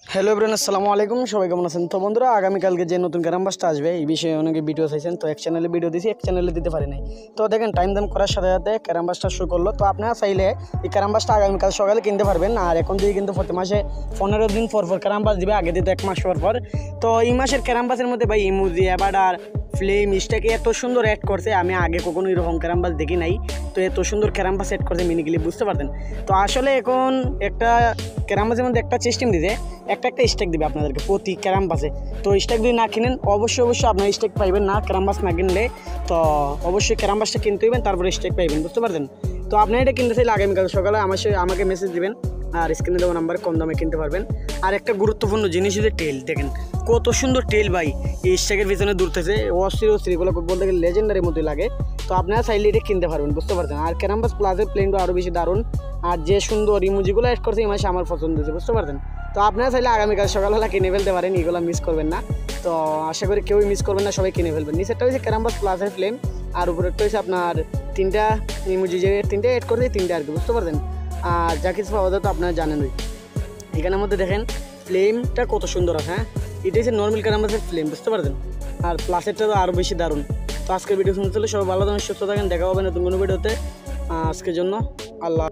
Hello everyone, আসসালামু আলাইকুম। সবাই কেমন আছেন? তো বন্ধুরা, আগামীকালকে যে নতুন ক্যারামবাসটা আসবে এই বিষয়ে অনেকে ভিডিও চাইছেন। তো এক চ্যানেলে ভিডিও দিয়েছি, এক চ্যানেলে দিতে পারি নাই। তো দেখেন, টাইম দাম করার সাথে সাথে ক্যারামবাসটা শুরু করলো। তো আপনারা চাইলে এই ক্যারামবাসটা আগামীকাল সকালে কিনতে পারবেন। আর এখন থেকে কিন্তু প্রতি মাসে 15 দিন পর পর ক্যারামবাস দিবে, আগে দিতে 1 মাস পর পর। তো এই মাসের ক্যারামবাসের মধ্যে ভাই ইমোজি, অ্যাভাটার, ফ্লেম, স্ট্যাকে এত সুন্দর অ্যাড করছে, আমি আগে কখনো এরকম ক্যারামবাস দেখি নাই। তো এত সুন্দর ক্যারামবাস অ্যাড করছে মিনি ক্লিপ, বুঝতে পারতেন? তো আসলে এখন একটা ক্যারামবাসের মধ্যে একটা সিস্টেম দিতে একটা স্টেক দিবে আপনাদেরকে প্রতি ক্যারামবাসে। তো স্টেক যদি না কিনেন অবশ্যই আপনার স্টেক পাইবেন না। ক্যারামবাস না কিনলে তো অবশ্যই ক্যারামবাসটা কিনতে হইবেন, তারপরে স্টেক পাইবেন, বুঝতে পারছেন? তো আপনি এটা কিনতে চাইলে আগামীকাল সকালে আমাকে মেসেজ দিবেন, আর স্ক্রিনে দেওয়া নাম্বারে কম দামে কিনতে পারবেন। আর একটা গুরুত্বপূর্ণ জিনিস হচ্ছে টেল। দেখেন কত সুন্দর টেল ভাই, এই স্টেকের পিছনে দূরতেছে অস্থির এগুলো বলতে গেলে লেজেন্ডারির মতোই লাগে। তো আপনারা চাইলে এটা কিনতে পারবেন, বুঝতে পারছেন? আর ক্যারামবাস প্লাসের প্লেনগুলো আরও বেশি দারুণ, আর যে সুন্দর ইমোজিগুলো অ্যাড করছে এই মাসে আমার পছন্দ হয়েছে, বুঝতে পারছেন? তো আপনারা চাইলে আগামীকাল সকালবেলা কিনে ফেলতে পারেন, এগুলো মিস করবেন না। তো আশা করি কেউই মিস করবেন না, সবাই কিনে ফেলবেন। নিচেরটা হচ্ছে ক্যারামবাস প্লাসের ফ্লেম, আর উপরেরটা হচ্ছে আপনার তিনটা ইমোজি, যে তিনটে অ্যাড করছে তিনটে আর কি, বুঝতে পারছেন? আর যা কিছু পাওয়া যায় তো আপনারা জানেনই। এখানের মধ্যে দেখেন ফ্লেমটা কত সুন্দর আছে। হ্যাঁ, এটা হচ্ছে নর্মাল ক্যারামবাসের ফ্লেম, বুঝতে পারছেন? আর প্লাসেরটা তো আরও বেশি দারুণ। তো আজকের ভিডিও শুনতে হলে সবাই ভালো থাকেন, সুস্থ থাকেন, দেখা হবে নতুন কোনো ভিডিওতে। আজকের জন্য আল্লাহ।